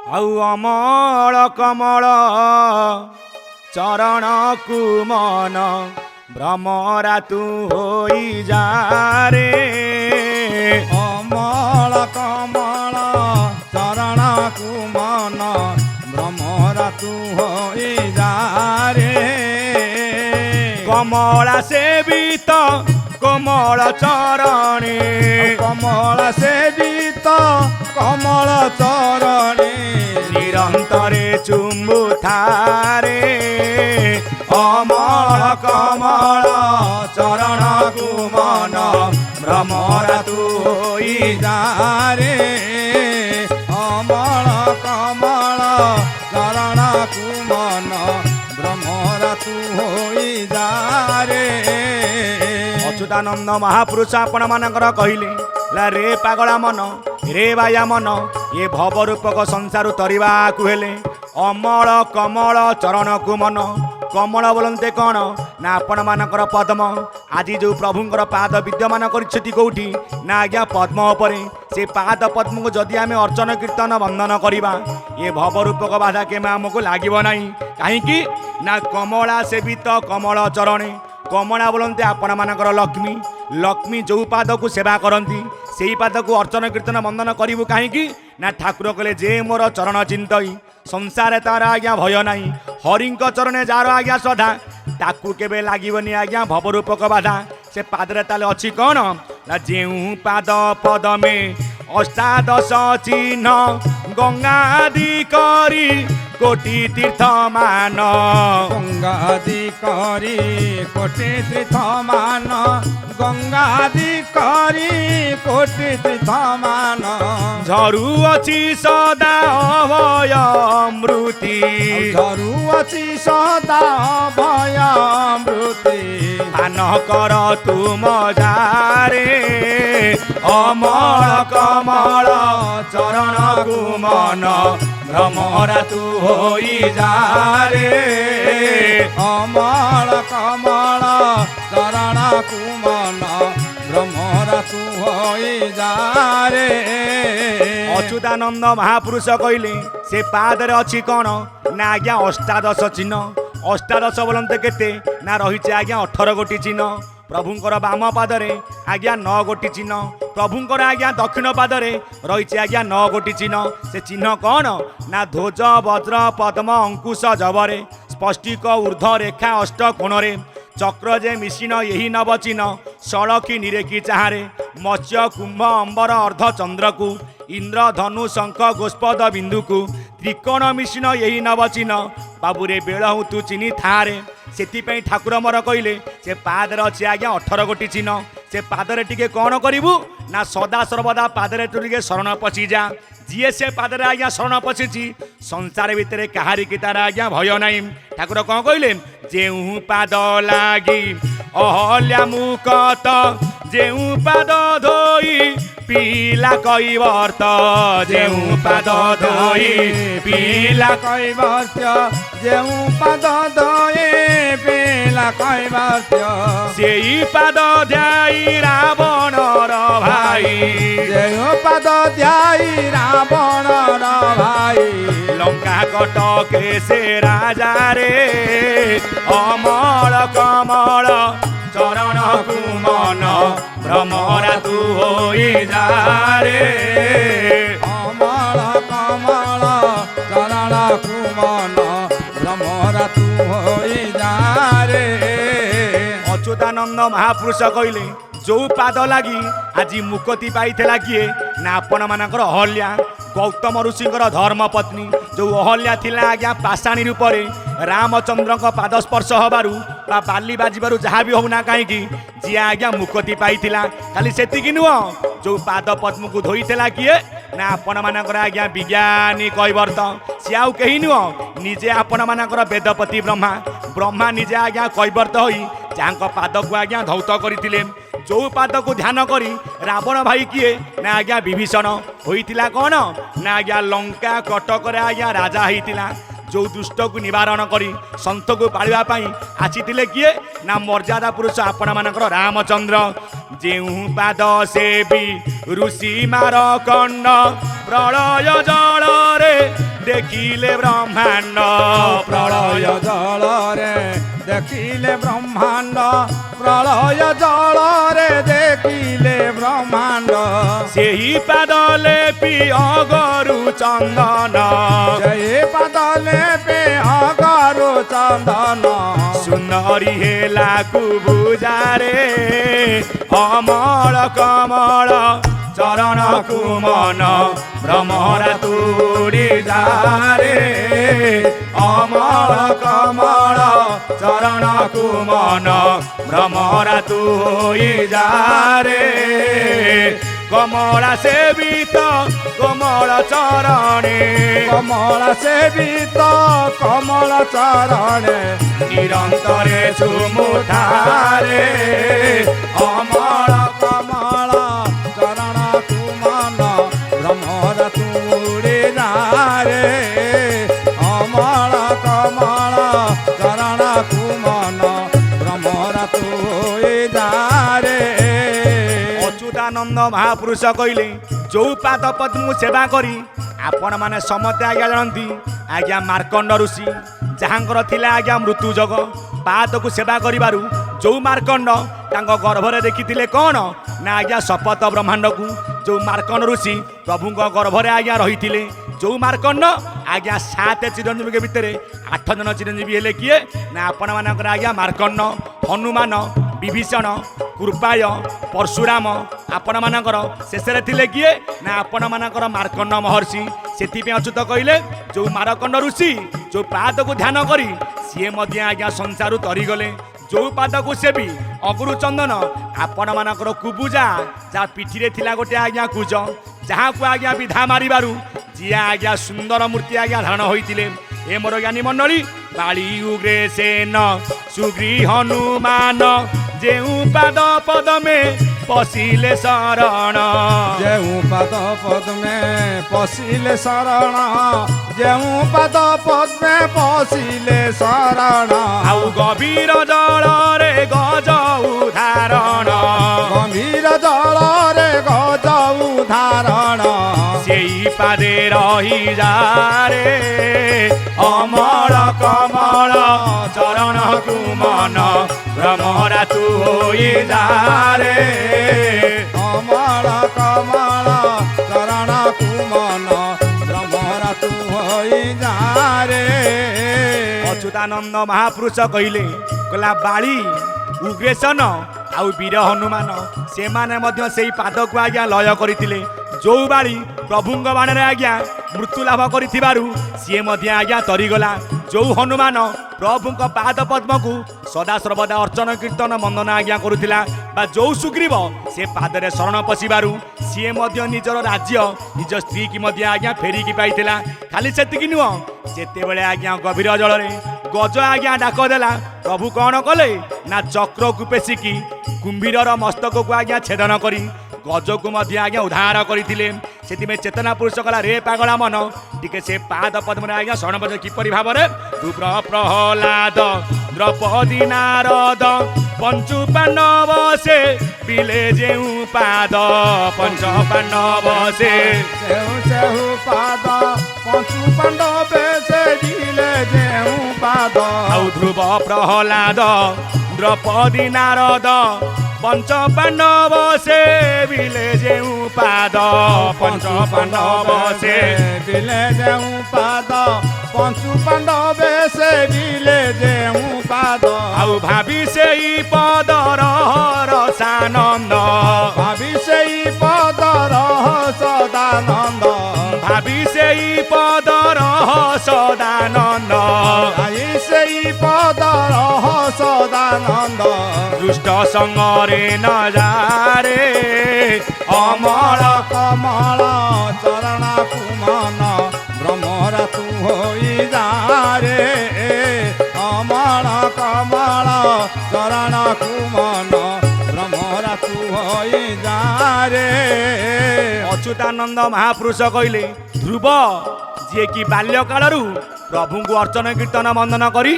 आउ अमल कमल चरण को मन भ्रमरा तू होई जा रे। अमल कमल चरण को मन भ्रमरा तू होई जा रे। कमला सेवित कमल चरणे कमल सेवित कमल चरणे निरंतरे चुम्बु थारे। अमल कमल चरण को मन भ्रमरा तू होई जा रे। अमल कमल चरण को मन भ्रमरा तू होई जा रे। अच्युतानंद महापुरुष आपण मानकर कहले रे पागला मन रे बाया मन ये भव रूपक संसार तरिबा को हेले अमल कमल चरण को मन। कमल बोलते कौन ना आपण मानकर पद्म आज जो प्रभुंर पाद विद्यमान करिछति कोठी ना आज्ञा पद्म उपरे से पाद पद्म को जदि आमे अर्चन कीर्तन वंदन करिबा ये भव रूपक बाधा के आमको लागिब नाही। काहीकि ना कमला सेवित कमल चरणे कमला बोलते आपण मानकर लक्ष्मी लक्ष्मी जो पाद को सेवा करती से पाद को अर्चन कीर्तन वंदन करूँ कहीं ना ठाकुर कहले जे मोर चरण चिंतई संसार तार आज्ञा भय नाही। हरिंक चरणे जार आज्ञा श्रद्धा ताकू केबे लागीबनी आज्ञा भवरूपक बाधा। से पादरे ताले अछि कौन ना जेउ पाद पद में अष्टादश चिन्ह गंगादि करी कोटि तीर्थ मान। गंगादि करी कोटि तीर्थ मान गंगादि करी कोटि तीर्थ मान। झरू अछि सदा अभय मृति झरू अछि सदा अभय मृति। पान कर तुम जारे अमल कमल चरण को मन भ्रमरा तू होई जा रे। अमल कमल चरण को मन भ्रमरा तू होई जा रे। अच्युतानंद महापुरुष कहले से पादरे अछि कौन ना आज्ञा अष्टादश चिन्ह। अष्टादश बोलते केते ना रही आज्ञा 18 गोटी चिन्ह। प्रभुंकर बाम पादरे आज्ञा 9 गोटी चिन्ह। प्रभुंकर आज्ञा दक्षिण पादरे रही आज्ञा 9 गोटी चिन्ह। से चिन्ह कौन ना ध्वज वज्र पद्म अंकुश जबरे स्पष्टिक ऊर्ध रेखा अष्ट कोणरे चक्र जे मिश्रण यही नव चिन्ह सड़की निरेखी चाहारे मत्स्य कुंभ अंबर अर्ध चंद्र को इंद्र धनु शंख गोस्पद बिंदु को त्रिकोण मिश्रण यही नव चिन्ह बाबूरे बेल हूँ तू चिन्ह थारे। से ठाकुर मोर कहले से पादरे अच्छे आज्ञा 18 गोटी चिन्ह। से पादरे टिके कौन करू ना सदा सर्वदा पादरे तू टिके शरण पशि जा। जी से पादरे आज्ञा शरण पशिची संसार भितर कहारी की तार आज्ञा भय नहीं। ठाकुर कौन कहले जेउ पाद लागी अहल्या मुकत जेउ पाद धोई पीला कैवर्त जेउ पाद धोई पीला कैवर्त जेउ पाद धोई पीला कैवर्त। सेई पाद ध्याई रावण भाई जेउ पाद ध्याई रावण भाई। लंका कटके से राजा रे अमल कमल चरण को मन भ्रमरा तू होई जा रे। अमल कमल चरण को मन भ्रमरा तू होई जा रे। अच्युतानंद महापुरुष कहले जो पाद लगी आज मुक्ति पाई किए ना आपण मानकर अहल्या गौतम ऋषिंकर धर्म पत्नी जो अहल्या थिला आज्ञा पाषाणी रूप रामचंद्र पाद स्पर्श हबारू बाली बाजिबारू जहाँ भी होना कहीं जी आज्ञा मुक्ति पाई खाली सेतिकी नुह जो पाद पद्म को धोईला किए ना आपण मानकर आज्ञा विज्ञानी कैवर्त सी आउ कहीं नुह निजे आपण मानकर वेदपति ब्रह्मा ब्रह्मा निजे आज्ञा कैवर्त होई जहाँ पाद को आज्ञा धौत करते जो पाद को ध्यान करी रावण भाई किए ना आज्ञा विभीषण होइतिला कौन ना आज्ञा लंका कटक आज्ञा राजा होइतिला जो दुष्ट को निवारण करी संत को पालिबा पई आसीतिले किए ना मर्यादा पुरुष आपण मानकर रामचंद्र जेउ पाद सेवी ऋषि मार कंड प्रलय जल रे ଦେଖିଲେ ବ୍ରହ୍ମାଣ୍ଡ ପ୍ରଳୟ ଜଳରେ ଦେଖିଲେ ବ୍ରହ୍ମାଣ୍ଡ ପ୍ରଳୟ ଜଳରେ ଦେଖିଲେ ବ୍ରହ୍ମାଣ୍ଡ ସେହି ପାଦଲେ ପିଅଗରୁ ଚନ୍ଦନ ସେଇ ପାଦଲେ ପେ ଅଗରୁ ଚନ୍ଦନ ସୁନ୍ଦରୀ ହେଲା କୁବୁଜାରେ ଅମଳ କମଳ ଚରଣକୁ ମନ ଭ୍ରମରା ତୁଡ଼ି ଯାରେ ଅମଳ କମଳ ଚରଣକୁ ମନ ଭ୍ରମରା ତୁଇ ଯାରେ କମଳା ସେବିତ କୋମଳ ଚରଣେ କମଳ ସେବିତ କମଳ ଚରଣେ ନିରନ୍ତରେ ଚୁମୁଥାରେ ଅମଳ କମଳ ଚରଣ ତୁମନ ଭ୍ରମର ତୁଡ଼ି ଯାରେ ଅମଳ କମଳ ଚରଣ ତୁମନ ଭ୍ରମର ତୁଇ ଯାରେ ଅଚ୍ୟୁତାନନ୍ଦ ମହାପୁରୁଷ କହିଲେ ଯୋଉ ପାଦ ପଦ୍ମକୁ ସେବା କରି ଆପଣ ମାନେ ସମସ୍ତେ ଆଜ୍ଞା ଜାଣନ୍ତି ଆଜ୍ଞା ମାର୍କଣ୍ଡ ଋଷି ଯାହାଙ୍କର ଥିଲା ଆଜ୍ଞା ମୃତ୍ୟୁ ଯୋଗ ପାଦକୁ ସେବା କରିବାରୁ ଯୋଉ ମାର୍କଣ୍ଡ ତାଙ୍କ ଗର୍ଭରେ ଦେଖିଥିଲେ କ'ଣ ନା ଆଜ୍ଞା ଶପଥ ବ୍ରହ୍ମାଣ୍ଡକୁ ଯୋଉ ମାର୍କଣ୍ଡ ଋଷି ପ୍ରଭୁଙ୍କ ଗର୍ଭରେ ଆଜ୍ଞା ରହିଥିଲେ ଯୋଉ ମାର୍କଣ୍ଡ ଆଜ୍ଞା 7 ଚିରଞ୍ଜୀବୀଙ୍କ ଭିତରେ 8 ଜଣ ଚିରଞ୍ଜୀବୀ ହେଲେ କିଏ ନା ଆପଣମାନଙ୍କର ଆଜ୍ଞା ମାର୍କଣ୍ଡ ହନୁମାନ ବିଭୀଷଣ କୃପାୟ ପରଶୁରାମ ଆପଣମାନଙ୍କର ଶେଷରେ ଥିଲେ କିଏ ନା ଆପଣମାନଙ୍କର ମାର୍କଣ୍ଡ ମହର୍ଷି ସେଥିପାଇଁ ଅଚ୍ୟୁତ କହିଲେ ଯୋଉ ମାରକଣ୍ଡ ଋଷି ଯୋଉ ପାଦକୁ ଧ୍ୟାନ କରି ସିଏ ମଧ୍ୟ ଆଜ୍ଞା ସଂସାରରୁ ତରିଗଲେ ଯୋଉ ପାଦକୁ ସେବି ଅଗୁରୁ ଚନ୍ଦନ ଆପଣମାନଙ୍କର କୁବୁଜା ଯାହା ପିଠିରେ ଥିଲା ଗୋଟେ ଆଜ୍ଞା କୁଜ ଯାହାକୁ ଆଜ୍ଞା ବିଧା ମାରିବାରୁ ଯିଏ ଆଜ୍ଞା ସୁନ୍ଦର ମୂର୍ତ୍ତି ଆଜ୍ଞା ଧାରଣ ହୋଇଥିଲେ ଏ ମୋର ଜ୍ଞାନୀ ମଣ୍ଡଳୀ ବାଳି ଉଗ୍ରେସେନ ସୁଗ୍ରୀ ହନୁମାନ ଯେଉଁ ପାଦ ପଦମେ ପଶିଲେ ଶରଣ ଯେଉଁ ପାଦ ପଦ୍ମେ ପଶିଲେ ଶରଣ ଯେଉଁ ପାଦ ପଦ୍ମେ ପଶିଲେ ଶରଣ ଆଉ ଗଭୀର ଜଳରେ ଗଜ ଉଦାହରଣ ଗମ୍ଭୀର ଜଳରେ ଗଜ ଉଦାହରଣ ସେଇ ପାଦେ ରହିଯାରେ ଅମଳ କମଳ ଚରଣକୁ ମନ ଭ୍ରମରା ତୁ ହୋଇ ଯାରେ ଅମଳ କମଳ ଚରଣ କୁମନ ଭ୍ରମରା ତୁ ହୋଇ ଯାରେ ଅଚ୍ୟୁତାନନ୍ଦ ମହାପୁରୁଷ କହିଲେ ବାଳି ଉଗ୍ରେସନ ଆଉ ବୀର ହନୁମାନ ସେମାନେ ମଧ୍ୟ ସେଇ ପାଦକୁ ଆଜ୍ଞା ଲୟ କରିଥିଲେ ଯୋଉ ବାଳି ପ୍ରଭୁଙ୍କ ବାଣରେ ଆଜ୍ଞା ମୃତ୍ୟୁ ଲାଭ କରିଥିବାରୁ ସିଏ ମଧ୍ୟ ଆଜ୍ଞା ତରିଗଲା ଯୋଉ ହନୁମାନ ପ୍ରଭୁଙ୍କ ପାଦ ପଦ୍ମକୁ ସଦାସର୍ବଦା ଅର୍ଚ୍ଚନ କୀର୍ତ୍ତନ ବନ୍ଦନ ଆଜ୍ଞା କରୁଥିଲା ବା ଯୋଉ ସୁଗ୍ରୀବ ସେ ପାଦରେ ଶରଣ ପଶିବାରୁ ସିଏ ମଧ୍ୟ ନିଜର ରାଜ୍ୟ ନିଜ ସ୍ତ୍ରୀକି ମଧ୍ୟ ଆଜ୍ଞା ଫେରିକି ପାଇଥିଲା ଖାଲି ସେତିକି ନୁହଁ ଯେତେବେଳେ ଆଜ୍ଞା ଗଭୀର ଜଳରେ ଗଜ ଆଜ୍ଞା ଡାକ ଦେଲା ପ୍ରଭୁ କ'ଣ କଲେ ନା ଚକ୍ରକୁ ପେଶିକି କୁମ୍ଭୀରର ମସ୍ତକକୁ ଆଜ୍ଞା ଛେଦନ କରି ଗଜକୁ ମଧ୍ୟ ଆଜ୍ଞା ଉଦ୍ଧାର କରିଥିଲେ ସେଥିପାଇଁ ଚେତନା ପୁରୁଷ କଲା ରେ ପାଗଳା ମନ ଟିକେ ସେ ପାଦ ପଦ୍ମରେ ଆଜ୍ଞା ଶରଣ ପଶ କିପରି ଭାବରେ ରୁଦ୍ର ପ୍ରହ୍ଲାଦ ଦ୍ରୌପଦୀ ନାରଦ ପଞ୍ଚୁ ପାଣ୍ଡବ ସେ ପିଲେ ଯେଉଁ ପାଦ ପଞ୍ଚ ପାଣ୍ଡବ ସେ ସେଉ ସେଉ ପାଦ ପଞ୍ଚୁ ପାଣ୍ଡବେ ସେ ଦିଲେ ଯେଉଁ ପାଦ ଆଉ ଧ୍ରୁବ ପ୍ରହ୍ଲାଦ ଦ୍ରୌପଦୀ ନାରଦ ପଞ୍ଚ ପାଣ୍ଡବ ସେ ବିଲେ ଯେଉଁ ପାଦ ପଞ୍ଚ ପାଣ୍ଡବ ସେ ବିଲେ ଯେଉଁ ପାଦ ପଞ୍ଚୁ ପାଣ୍ଡବେ ସେ ବିଲେ ଯେଉଁ ପାଦ ଆଉ ଭାବି ସେଇ ପଦର ରସାନନ୍ଦ ଭାବି ସେଇ ପଦର ସଦାନନ୍ଦ ଭାବି ସେଇ ପଦର ସଦାନନ୍ଦ ଭାଇ ସେଇ ପଦର ସଦାନନ୍ଦ ଦୁଷ୍ଟ ସଙ୍ଗରେ ନ ଯାରେ ଅମଳ କମଳ ଚରଣ କୁମନ ଭ୍ରମରା ତୁ ହୋଇ ଯାରେ ଅମଳ କମଳ ଚରଣ କୁମନ ଭ୍ରମରା ତୁ ହୋଇ ଯାରେ ଅଚ୍ୟୁତାନନ୍ଦ ମହାପୁରୁଷ କହିଲେ ଧ୍ରୁବ ଯିଏକି ବାଲ୍ୟକାଳରୁ ପ୍ରଭୁଙ୍କୁ ଅର୍ଚ୍ଚନ କୀର୍ତ୍ତନ ବନ୍ଦନ କରି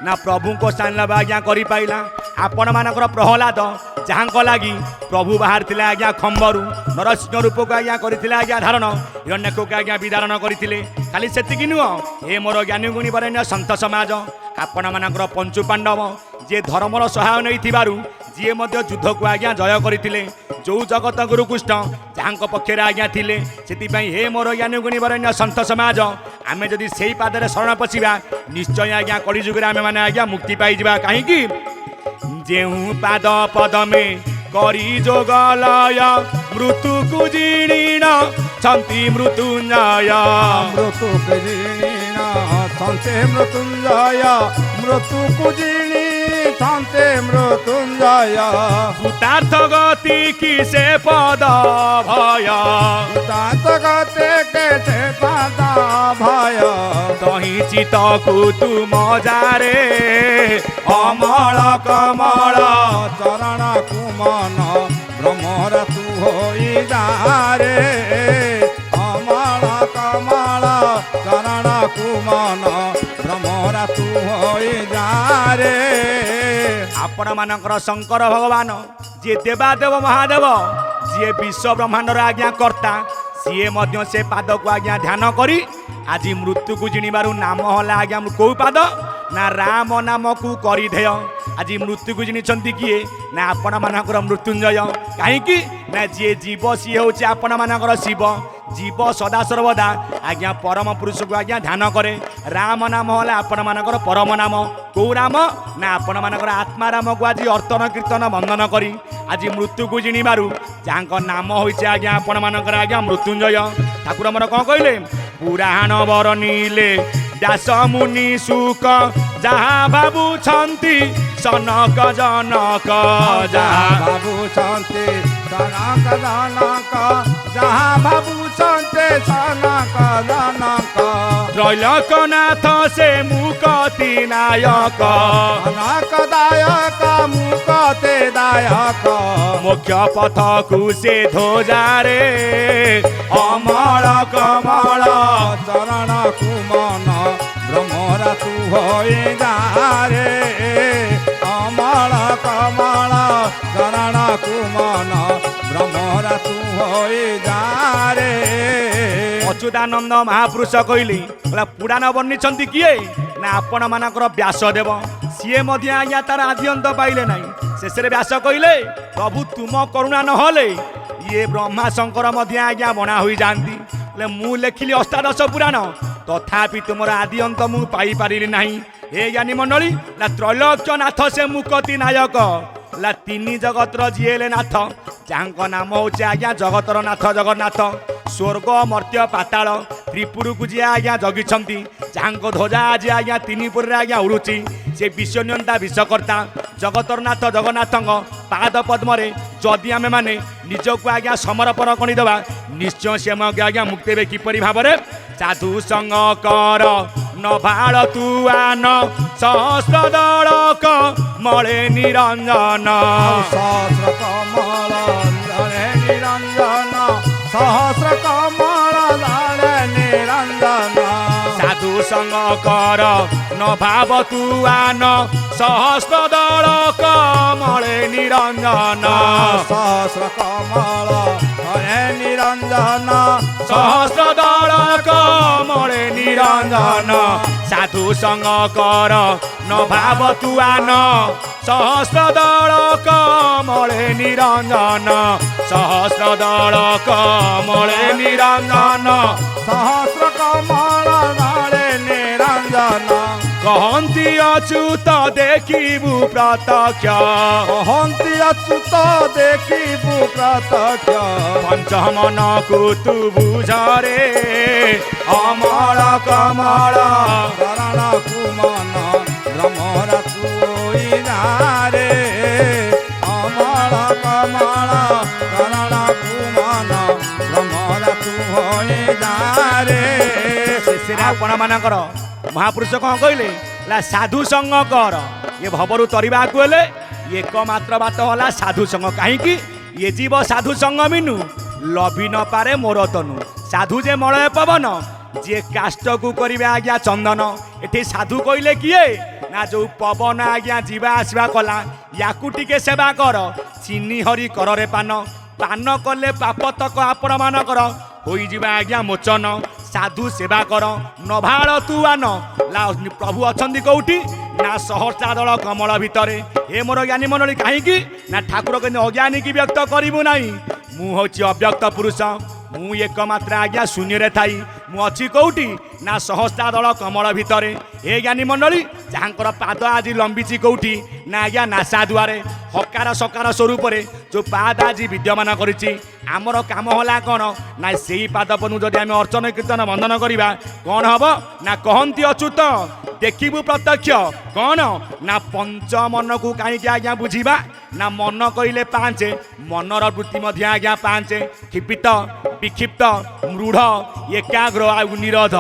ନା ପ୍ରଭୁଙ୍କ ସ୍ଥାନ ଆଜ୍ଞା କରିପାରିଲା ଆପଣମାନଙ୍କର ପ୍ରହ୍ଲାଦ जहाँ लगी प्रभु बाहर थिले आज्ञा खम्बरू नरसिंह रूप को आज्ञा करथिले आज्ञा धारण हिरण्यक को आज्ञा विधारण करथिले खाली सेतिकी नुह ए मोर ज्ञानी गुणी बरेण्य सन्त समाज आपण मानकर पंचु पांडव जे धर्मर सहाय नहीं थिबारु जी युद्ध को आज्ञा जय करथिले जो जगत गुरु कृष्ण जहाँ पक्षे आज्ञा थिले से हे मोर ज्ञानी गुणी बरेण्य सन्त समाज आमे जदि सेई पादरे शरण पशिबा निश्चय आज्ञा कली जुगरे आमे माने आज्ञा मुक्ति पाई जिबा काहेकि जेहू पाद पदमे करी जोगलय मृत्यु कुजिणीण छन्ति मृत्युंजय मृत्यु कुजिणीण छन्ते मृत्युंजय मृत्यु कुजिणी छन्ते मृत्युंजय भूतार्थ गति कि से पद भय भूतार्थ गति के से पद भय तही चित को तू मजारे अमल कमल चरण कुमन भ्रमर तू होई जारे अमल कमल चरण कुमन भ्रमर तू होई जारे आपण मानकर शंकर भगवान जे देवादेव महादेव जी विश्व ब्रह्मांडर आज्ञा कर्ता सीए मध्य से पाद को आज्ञा ध्यान करी आज मृत्यु को जिणबार नाम हला आज्ञा कौ पाद ना राम नाम को करिधेय आज मृत्यु को जिणी किए ना आपण मानकर मृत्युंजय कहीं ना जी जीव सी हूँ आपण मानकर शिव जीव सदा सर्वदा आज्ञा परम पुरुष को आज्ञा ध्यान करे राम नाम हला आपण मानकर परम नाम कौ राम ना आपण मानकर आत्मा राम को आज अर्तन कीर्तन बंदन करी आज मृत्यु को जिणबार जहाँ नाम होइछे आज्ञा आपण मानकर आज्ञा मृत्युंजय ठाकुर मोर कौन कहले पुराण बर नीले व्यास मुनि सुख जहाँ बाबू छन्ति सनक जनक जहाँ बाबू छन्ति सनक जनक जहाँ बाबू छन्ति सनक जनक त्रैलोकनाथ से मुक्ति नायक सनक दायक मुक्ति दायक मुख्य पथ को से ध्वजारे अमल कमल चरण कुमन भ्रमर तू होई जारे अमल कमल चरण कुमन भ्रमर तू होई जारे अच्युतानंद महापुरुष कहली पुराण वर्णिंट किए ना आपण मानकर व्यासदेव सीए मध्य आज्ञा तार आदि अंत पाइले नहीं शेष व्यास कहले प्रभु तुम करुणा नहले ये ब्रह्मा शंकर मध्य आज्ञा बना हो जाती मु लेखिली अष्टादश पुराण तथापि तुम आदि अंत मु पाई पारिली नहीं हे ज्ञानी मंडली ना त्रैलोक्यनाथ से मुक्ति नायक ला तीन जगतर जीएले नाथ जहाँ नाम हूँ आज्ञा जगतर नाथ जगन्नाथ स्वर्ग मर्त्य पाताल त्रिपुर को जी आज्ञा जगिछंती जहाँ ध्वजा आज आज्ञा तीन पुर आज्ञा उड़ुची से विश्वनियंता विश्वकर्ता जगतरनाथ जगन्नाथ पाद पद्म जदि आमे माने निजक आज्ञा समर्पण करदेवा निश्चय से आज्ञा मुक्ति हे किपरि भाव में साधु संग कर न भाड़ तुआन सहस्र दड़क मले निरंजन सहस्र कमल धरे निरंजन सहस्र कमल धरे निरंजन साधु संग कर न भाव तुआन सहस्र दड़क मले निरंजन सहस्र कमल धरे निरंजन सहस्र दड़क मले निरंजन साधु संग कर न भाव तुआन सहस्र दड़क मले निरंजन सहस्र दड़क मले निरंजन सहस्र कमल धरे निरंजन कहती अच्युत देखिबु प्रत्यक्ष कहती अच्युत देखिबु प्रत्यक्ष पंचमन को तू बुझरे अमल कमल शरण कुमन भ्रमर तुई नारे अमल कमल शरण कुमन भ्रमर तू होई नारे शेषे आपण मानकर महापुरुष कौन कहले ला साधु संग कर ये भवरु तरिबा को हेले एकमात्र बात होला साधु संग कहीं ये जीव साधु संग मिनु लभी न पारे मोर तनु साधु जे मलय पवन जे काष्ट को करिवे आज्ञा चंदन एठी साधु कहले किए ना जो पवन आज्ञा जीवा आसवा कला याकू टिके सेवा कर ଚିନି ହରି କରରେ ପାନ ପାନ କଲେ ପାପତକ ଆପଣ ମାନଙ୍କର ହୋଇଯିବା ଆଜ୍ଞା ମୋଚନ ସାଧୁ ସେବା କର ନଭାଳ ତୁ ଆନ ପ୍ରଭୁ ଅଛନ୍ତି କୋଉଠି ନା ସହସ୍ରା ଦଳ କମଳ ଭିତରେ ଏ ମୋର ଜ୍ଞାନୀ ମଣ୍ଡଳୀ କାହିଁକି ନା ଠାକୁର କିନ୍ତୁ ଅଜ୍ଞାନୀ କି ବ୍ୟକ୍ତ କରିବୁ ନାହିଁ ମୁଁ ହଉଛି ଅବ୍ୟକ୍ତ ପୁରୁଷ ମୁଁ ଏକମାତ୍ର ଆଜ୍ଞା ଶୂନ୍ୟରେ ଥାଇ ମୁଁ ଅଛି କୋଉଠି ନା ସହସ୍ରା ଦଳ କମଳ ଭିତରେ ଏ ଜ୍ଞାନୀ ମଣ୍ଡଳୀ ଯାହାଙ୍କର ପାଦ ଆଜି ଲମ୍ବିଛି କୋଉଠି ନା ଆଜ୍ଞା ନାସା ଦୁଆରେ ହକାର ସକାର ସ୍ୱରୂପରେ ଯେଉଁ ପାଦ ଆଜି ବିଦ୍ୟମାନ କରିଛି ଆମର କାମ ହେଲା କ'ଣ ନା ସେଇ ପାଦପନୁ ଯଦି ଆମେ ଅର୍ଚ୍ଚନ କୀର୍ତ୍ତନ ବନ୍ଦନ କରିବା କ'ଣ ହବ ନା କହନ୍ତି ଅଚ୍ୟୁତ ଦେଖିବୁ ପ୍ରତ୍ୟକ୍ଷ କ'ଣ ନା ପଞ୍ଚ ମନକୁ କାହିଁକି ଆଜ୍ଞା ବୁଝିବା ନା ମନ କହିଲେ ପାଞ୍ଚ ମନର ବୃତ୍ତି ମଧ୍ୟ ଆଜ୍ଞା ପାଞ୍ଚ କ୍ଷିପିତ ବିକ୍ଷିପ୍ତ ମୃଢ଼ ଏକାଗ୍ର ଆଉ ନିରୋଧ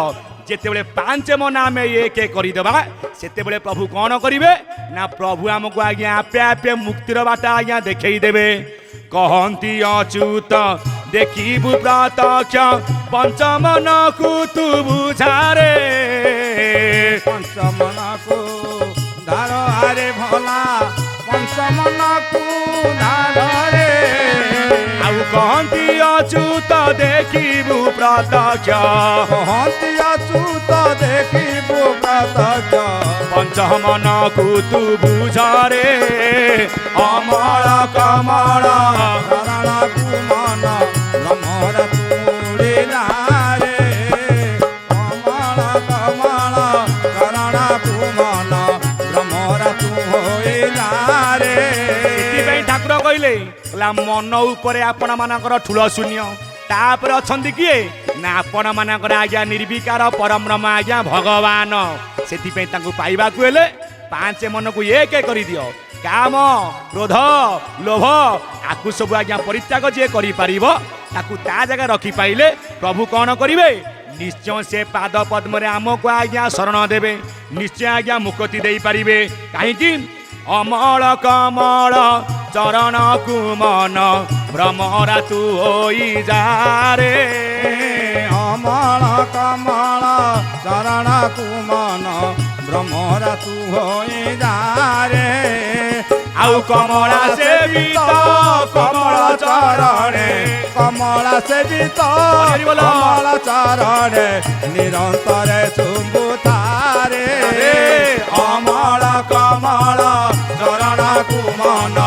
ଯେତେବେଳେ ପାଞ୍ଚ ମନ ଆମେ ଏକ କରିଦେବା ସେତେବେଳେ ପ୍ରଭୁ କ'ଣ କରିବେ ନା ପ୍ରଭୁ ଆମକୁ ଆଜ୍ଞା ଆପେ ଆପେ ମୁକ୍ତିର ବାଟ ଆଜ୍ଞା ଦେଖେଇ ଦେବେ କହନ୍ତି ଅଚ୍ୟୁତ ଦେଖିବୁ ପ୍ରତ୍ୟକ୍ଷ ପଞ୍ଚମନକୁ ତୁ ବୁଝାରେ ପଞ୍ଚମନକୁ ଧାର ଆରେ ଭଲା ପଞ୍ଚମନକୁ ଧାରରେ ଆଉ କହନ୍ତି ଅଚ୍ୟୁତ ଦେଖିବୁ ପ୍ରତ୍ୟକ୍ଷ କହନ୍ତି ଅଚ୍ୟୁତ ଦେଖିବୁ ପ୍ରତ୍ୟକ୍ଷ ପଞ୍ଚମନକୁ ତୁ ବୁଝାରେ ଅମଳ କମଳ ଶରଣକୁ ମନ ଭ୍ରମର ତୁଳିଲାରେ କମଳ କମଳ ଶରଣକୁ ମନ ଭ୍ରମର ତୁ ହୋଇଲାରେ ସେଥିପାଇଁ ଠାକୁର କହିଲେ ମନ ଉପରେ ଆପଣ ମାନଙ୍କର ଠୁଳ ଶୂନ୍ୟ ତାପରେ ଅଛନ୍ତି କିଏ ନା ଆପଣ ମାନଙ୍କର ଆଜ୍ଞା ନିର୍ବିକାର ପରବ୍ରହ୍ମ ଆଜ୍ଞା ଭଗବାନ ସେଥିପାଇଁ ତାଙ୍କୁ ପାଇବାକୁ ହେଲେ ପାଞ୍ଚ ମନକୁ ଏକ କରିଦିଅ କାମ କ୍ରୋଧ ଲୋଭ ଆକୁ ସବୁ ଆଜ୍ଞା ପରିତ୍ୟାଗ ଯିଏ କରିପାରିବ ତାକୁ ତା ଜାଗା ରଖିପାଇଲେ ପ୍ରଭୁ କ'ଣ କରିବେ ନିଶ୍ଚୟ ସେ ପାଦ ପଦ୍ମରେ ଆମକୁ ଆଜ୍ଞା ଶରଣ ଦେବେ ନିଶ୍ଚୟ ଆଜ୍ଞା ମୁକ୍ତି ଦେଇପାରିବେ କାହିଁକି ଅମଳ କମଳ ଚରଣକୁ ମନ ଭ୍ରମରା ତୁ ହୋଇଯାରେ ଅମଳ କମଳ ଶରଣକୁ ମନ ଭ୍ରମରା ତୁ ହୋଇଯାରେ ଆଉ କମଳା ସେବିତ କମଳ ଚରଣେ କମଳା ସେବିତ ହରି ବୋଲ। କମଳ ଚରଣେ ନିରନ୍ତରେ ଚୁମ୍ବୁତାରେ ଅମଳ କମଳ ଚରଣକୁ ମନ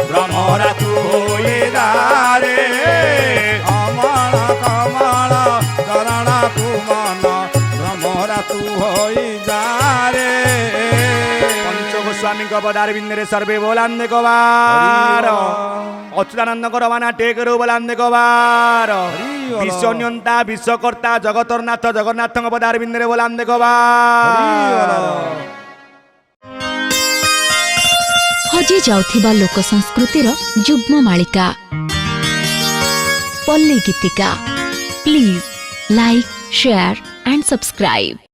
ଭ୍ରମରା ତୁ ହୋଇଯାରେ ଅମଳ କମଳ ଚରଣକୁ ମନ ଭ୍ରମରା ତୁ ହୋଇଯାରେ ପଞ୍ଚଗୋସ୍ୱାମୀଙ୍କ ପଦାର ବିନ୍ଦରେ ସର୍ବେ ବୋଲାନ୍ତେ କବାର ଅଚ୍ୟୁତାନନ୍ଦଙ୍କର ବାନା ଟେକରୁ ବୋଲାନ୍ତେ କବାର ବିଶ୍ୱନିୟନ୍ତା ବିଶ୍ୱକର୍ତ୍ତା ଜଗତରନାଥ ଜଗନ୍ନାଥଙ୍କ ପଦାର ବିନ୍ଦରେ ବୋଲାନ୍ତେ କବାର ହଜି ଯାଉଥିବା ଲୋକ ସଂସ୍କୃତିର ଯୁଗ୍ମ ମାଳିକା ପଲ୍ଲୀ ଗୀତିକା please like share and subscribe.